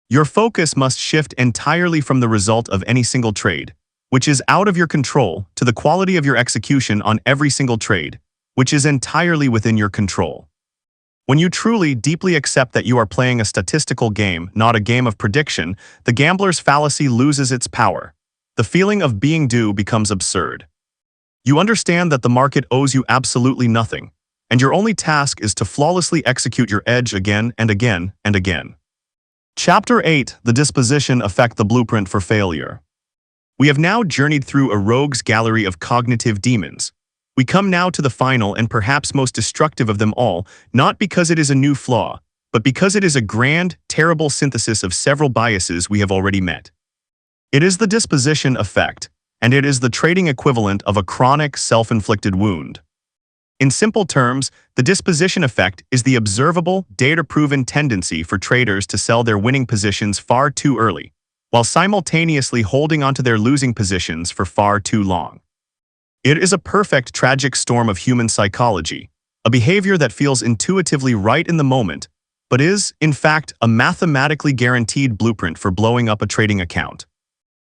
Your focus must shift entirely from the result of any single trade, which is out of your control, to the quality of your execution on every single trade, which is entirely within your control. When you truly, deeply accept that you are playing a statistical game, not a game of prediction, the gambler's fallacy loses its power. The feeling of being due becomes absurd. You understand that the market owes you absolutely nothing, and your only task is to flawlessly execute your edge again and again and again. Chapter 8: The Disposition Effect, the Blueprint for Failure. We have now journeyed through a rogue's gallery of cognitive demons. We come now to the final and perhaps most destructive of them all, not because it is a new flaw, but because it is a grand, terrible synthesis of several biases we have already met. It is the disposition effect, and it is the trading equivalent of a chronic, self-inflicted wound. In simple terms, the disposition effect is the observable, data-proven tendency for traders to sell their winning positions far too early, while simultaneously holding onto their losing positions for far too long. It is a perfect tragic storm of human psychology, a behavior that feels intuitively right in the moment, but is, in fact, a mathematically guaranteed blueprint for blowing up a trading account.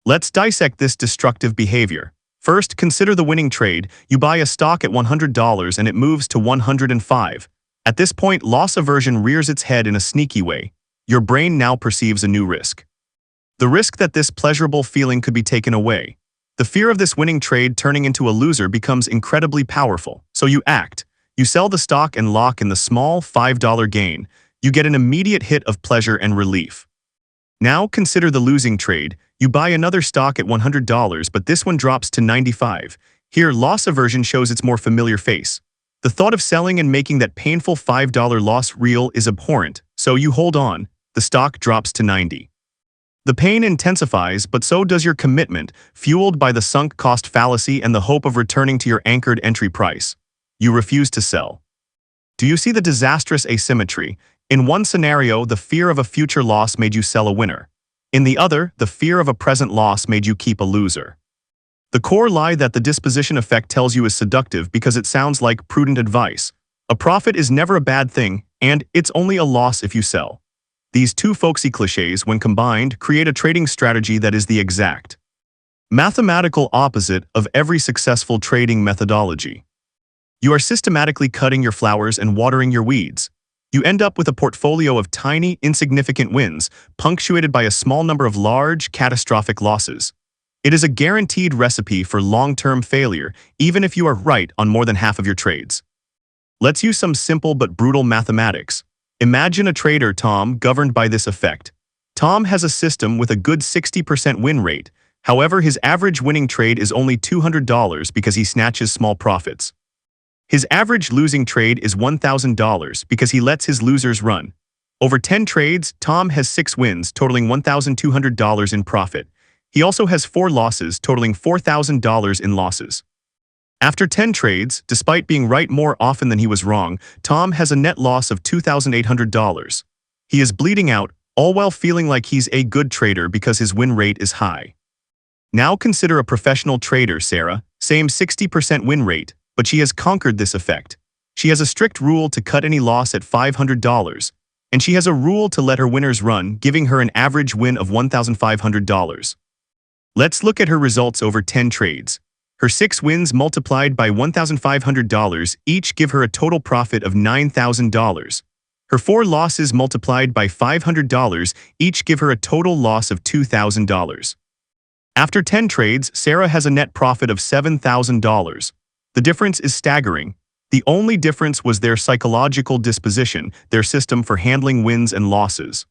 Let's dissect this destructive behavior. First, consider the winning trade. You buy a stock at $100 and it moves to $105. At this point, loss aversion rears its head in a sneaky way. Your brain now perceives a new risk. The risk that this pleasurable feeling could be taken away. The fear of this winning trade turning into a loser becomes incredibly powerful, so you act. You sell the stock and lock in the small $5 gain. You get an immediate hit of pleasure and relief. Now consider the losing trade. You buy another stock at $100, but this one drops to $95. Here, loss aversion shows its more familiar face. The thought of selling and making that painful $5 loss real is abhorrent, so you hold on. The stock drops to $90. The pain intensifies, but so does your commitment, fueled by the sunk cost fallacy and the hope of returning to your anchored entry price. You refuse to sell. Do you see the disastrous asymmetry? In one scenario, the fear of a future loss made you sell a winner. In the other, the fear of a present loss made you keep a loser. The core lie that the disposition effect tells you is seductive because it sounds like prudent advice. A profit is never a bad thing, and it's only a loss if you sell. These two folksy cliches, when combined, create a trading strategy that is the exact mathematical opposite of every successful trading methodology. You are systematically cutting your flowers and watering your weeds. You end up with a portfolio of tiny, insignificant wins, punctuated by a small number of large, catastrophic losses. It is a guaranteed recipe for long-term failure, even if you are right on more than half of your trades. Let's use some simple but brutal mathematics. Imagine a trader, Tom, governed by this effect. Tom has a system with a good 60% win rate. However, his average winning trade is only $200 because he snatches small profits. His average losing trade is $1,000 because he lets his losers run. Over 10 trades, Tom has 6 wins, totaling $1,200 in profit. He also has 4 losses, totaling $4,000 in losses. After 10 trades, despite being right more often than he was wrong, Tom has a net loss of $2,800. He is bleeding out, all while feeling like he's a good trader because his win rate is high. Now consider a professional trader, Sarah, same 60% win rate, but she has conquered this effect. She has a strict rule to cut any loss at $500, and she has a rule to let her winners run, giving her an average win of $1,500. Let's look at her results over 10 trades. Her 6 wins multiplied by $1,500 each give her a total profit of $9,000. Her 4 losses multiplied by $500 each give her a total loss of $2,000. After 10 trades, Sarah has a net profit of $7,000. The difference is staggering. The only difference was their psychological disposition, their system for handling wins and losses.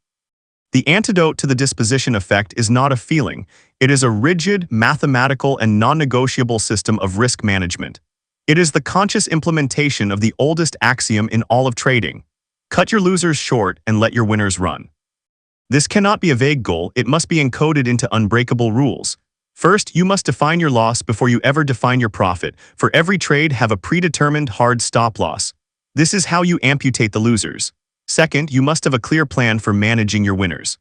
The antidote to the disposition effect is not a feeling. It is a rigid, mathematical, and non-negotiable system of risk management. It is the conscious implementation of the oldest axiom in all of trading. Cut your losers short and let your winners run. This cannot be a vague goal, it must be encoded into unbreakable rules. First, you must define your loss before you ever define your profit. For every trade, have a predetermined hard stop loss. This is how you amputate the losers. Second, you must have a clear plan for managing your winners.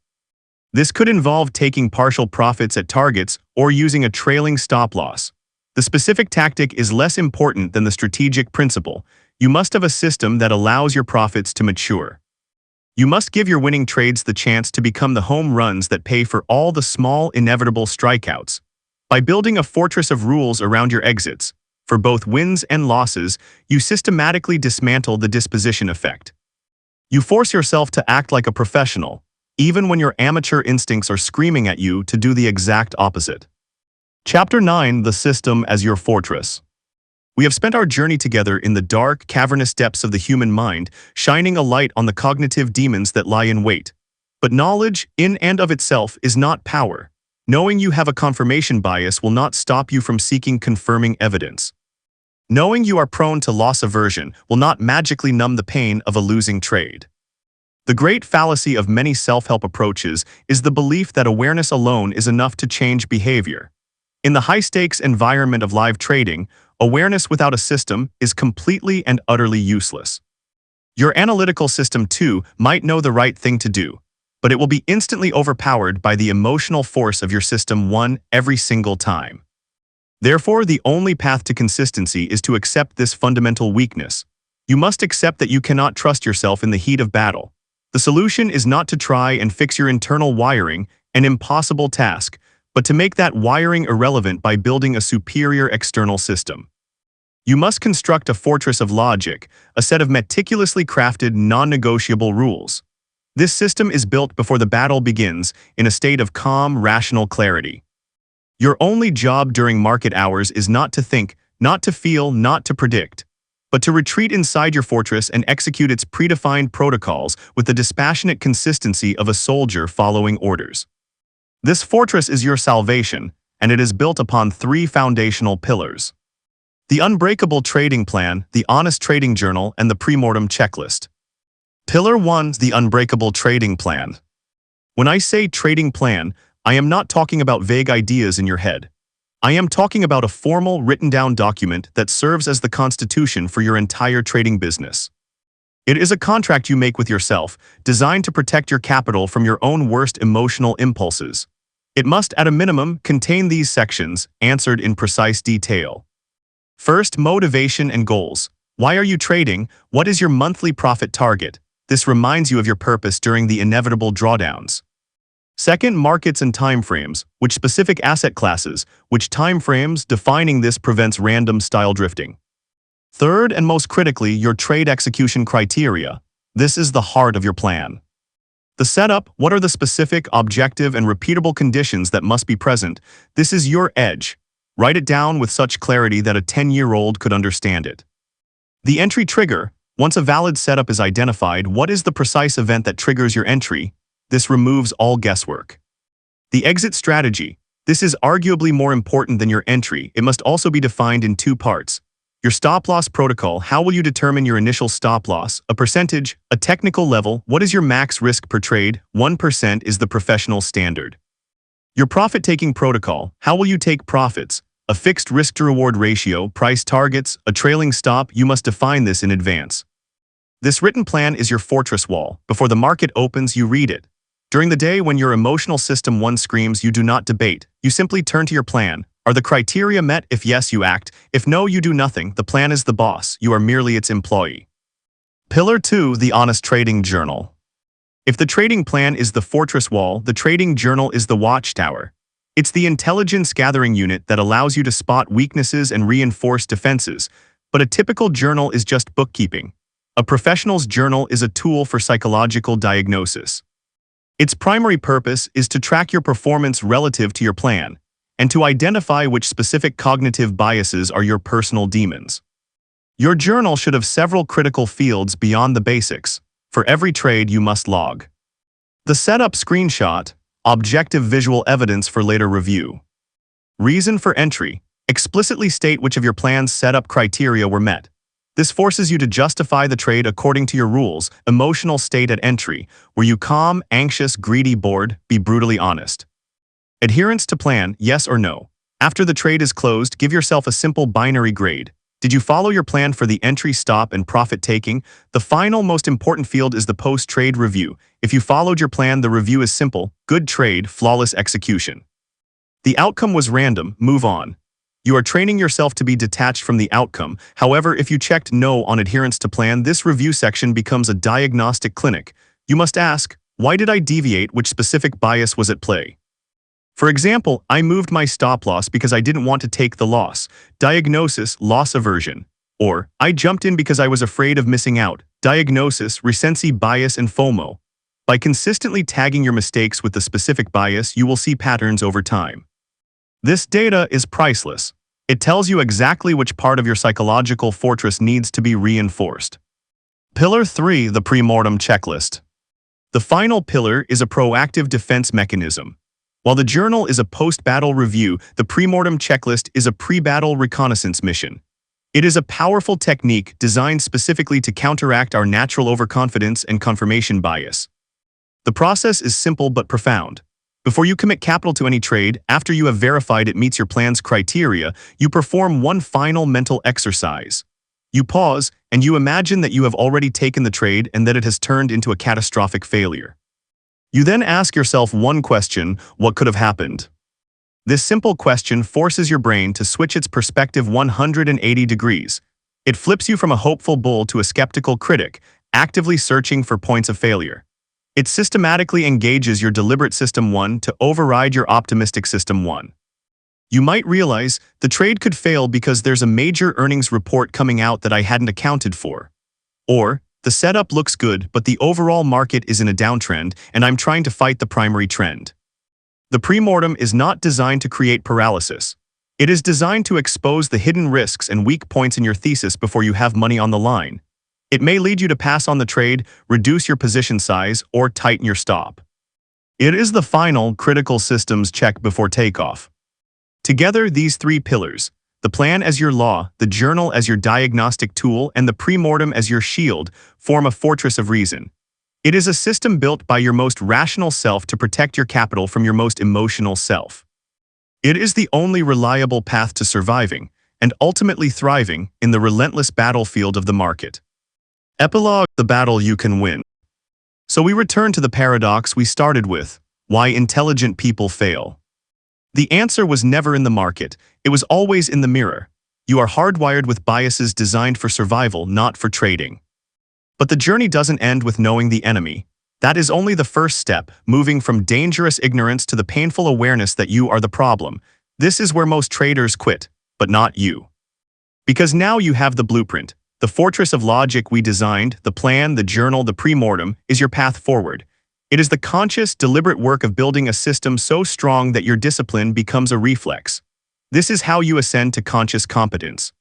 This could involve taking partial profits at targets or using a trailing stop loss. The specific tactic is less important than the strategic principle. You must have a system that allows your profits to mature. You must give your winning trades the chance to become the home runs that pay for all the small, inevitable strikeouts. By building a fortress of rules around your exits, for both wins and losses, you systematically dismantle the disposition effect. You force yourself to act like a professional, even when your amateur instincts are screaming at you to do the exact opposite. Chapter 9: The System as Your Fortress. We have spent our journey together in the dark, cavernous depths of the human mind, shining a light on the cognitive demons that lie in wait. But knowledge, in and of itself, is not power. Knowing you have a confirmation bias will not stop you from seeking confirming evidence. Knowing you are prone to loss aversion will not magically numb the pain of a losing trade. The great fallacy of many self-help approaches is the belief that awareness alone is enough to change behavior. In the high-stakes environment of live trading, awareness without a system is completely and utterly useless. Your analytical system, too, might know the right thing to do, but it will be instantly overpowered by the emotional force of your system one every single time. Therefore, the only path to consistency is to accept this fundamental weakness. You must accept that you cannot trust yourself in the heat of battle. The solution is not to try and fix your internal wiring, an impossible task, but to make that wiring irrelevant by building a superior external system. You must construct a fortress of logic, a set of meticulously crafted, non-negotiable rules. This system is built before the battle begins, in a state of calm, rational clarity. Your only job during market hours is not to think, not to feel, not to predict, but to retreat inside your fortress and execute its predefined protocols with the dispassionate consistency of a soldier following orders. This fortress is your salvation, and it is built upon 3 foundational pillars: the unbreakable trading plan, the honest trading journal, and the premortem checklist. Pillar 1: the unbreakable trading plan. When I say trading plan, I am not talking about vague ideas in your head. I am talking about a formal, written-down document that serves as the constitution for your entire trading business. It is a contract you make with yourself, designed to protect your capital from your own worst emotional impulses. It must, at a minimum, contain these sections, answered in precise detail. First, motivation and goals. Why are you trading? What is your monthly profit target? This reminds you of your purpose during the inevitable drawdowns. Second, markets and timeframes. Which specific asset classes, which timeframes, defining this prevents random style drifting. Third, and most critically, your trade execution criteria. This is the heart of your plan. The setup, what are the specific, objective, and repeatable conditions that must be present? This is your edge. Write it down with such clarity that a 10-year-old could understand it. The entry trigger. Once a valid setup is identified, what is the precise event that triggers your entry? This removes all guesswork. The exit strategy. This is arguably more important than your entry. It must also be defined in two parts. Your stop-loss protocol. How will you determine your initial stop-loss? A percentage, a technical level. What is your max risk per trade? 1% is the professional standard. Your profit-taking protocol. How will you take profits? A fixed risk-to-reward ratio, price targets, a trailing stop. You must define this in advance. This written plan is your fortress wall. Before the market opens, you read it. During the day when your emotional system one screams, you do not debate. You simply turn to your plan. Are the criteria met? If yes, you act. If no, you do nothing. The plan is the boss. You are merely its employee. Pillar 2, the honest trading journal. If the trading plan is the fortress wall, the trading journal is the watchtower. It's the intelligence gathering unit that allows you to spot weaknesses and reinforce defenses. But a typical journal is just bookkeeping. A professional's journal is a tool for psychological diagnosis. Its primary purpose is to track your performance relative to your plan, and to identify which specific cognitive biases are your personal demons. Your journal should have several critical fields beyond the basics. For every trade, you must log the setup screenshot, objective visual evidence for later review. Reason for entry. Explicitly state which of your plan's setup criteria were met. This forces you to justify the trade according to your rules. Emotional state at entry. Were you calm, anxious, greedy, bored? Be brutally honest. Adherence to plan, yes or no. After the trade is closed, give yourself a simple binary grade. Did you follow your plan for the entry, stop, and profit taking? The final, most important field is the post-trade review. If you followed your plan, the review is simple: good trade, flawless execution. The outcome was random, move on. You are training yourself to be detached from the outcome. However, if you checked no on adherence to plan, this review section becomes a diagnostic clinic. You must ask, why did I deviate? Which specific bias was at play? For example, I moved my stop loss because I didn't want to take the loss. Diagnosis, loss aversion. Or, I jumped in because I was afraid of missing out. Diagnosis, recency bias and FOMO. By consistently tagging your mistakes with the specific bias, you will see patterns over time. This data is priceless. It tells you exactly which part of your psychological fortress needs to be reinforced. Pillar 3, the pre-mortem checklist. The final pillar is a proactive defense mechanism. While the journal is a post-battle review, the pre-mortem checklist is a pre-battle reconnaissance mission. It is a powerful technique designed specifically to counteract our natural overconfidence and confirmation bias. The process is simple but profound. Before you commit capital to any trade, after you have verified it meets your plan's criteria, you perform one final mental exercise. You pause, and you imagine that you have already taken the trade and that it has turned into a catastrophic failure. You then ask yourself one question: what could have happened? This simple question forces your brain to switch its perspective 180 degrees. It flips you from a hopeful bull to a skeptical critic, actively searching for points of failure. It systematically engages your deliberate System 1 to override your optimistic System 1. You might realize the trade could fail because there's a major earnings report coming out that I hadn't accounted for. Or, the setup looks good, but the overall market is in a downtrend, and I'm trying to fight the primary trend. The pre-mortem is not designed to create paralysis. It is designed to expose the hidden risks and weak points in your thesis before you have money on the line. It may lead you to pass on the trade, reduce your position size, or tighten your stop. It is the final, critical systems check before takeoff. Together, these three pillars, the plan as your law, the journal as your diagnostic tool, and the pre-mortem as your shield, form a fortress of reason. It is a system built by your most rational self to protect your capital from your most emotional self. It is the only reliable path to surviving and ultimately thriving in the relentless battlefield of the market. Epilogue: the battle you can win. So we return to the paradox we started with: why intelligent people fail. The answer was never in the market, it was always in the mirror. You are hardwired with biases designed for survival, not for trading. But the journey doesn't end with knowing the enemy. That is only the first step, moving from dangerous ignorance to the painful awareness that you are the problem. This is where most traders quit, but not you. Because now you have the blueprint. The fortress of logic we designed, the plan, the journal, the premortem, is your path forward. It is the conscious, deliberate work of building a system so strong that your discipline becomes a reflex. This is how you ascend to conscious competence.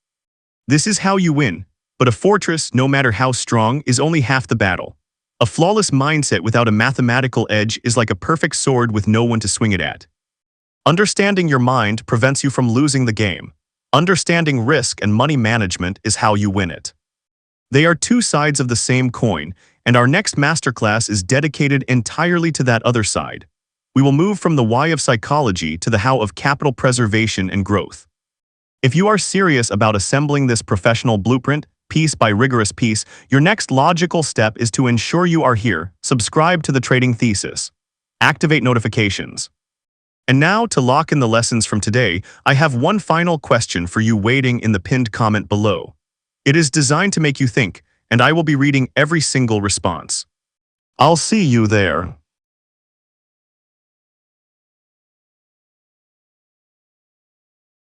This is how you win. But a fortress, no matter how strong, is only half the battle. A flawless mindset without a mathematical edge is like a perfect sword with no one to swing it at. Understanding your mind prevents you from losing the game. Understanding risk and money management is how you win it. They are two sides of the same coin, and our next masterclass is dedicated entirely to that other side. We will move from the why of psychology to the how of capital preservation and growth. If you are serious about assembling this professional blueprint, piece by rigorous piece, your next logical step is to ensure you are here. Subscribe to the Trading Thesis. Activate notifications. And now, to lock in the lessons from today, I have one final question for you waiting in the pinned comment below. It is designed to make you think, and I will be reading every single response. I'll see you there.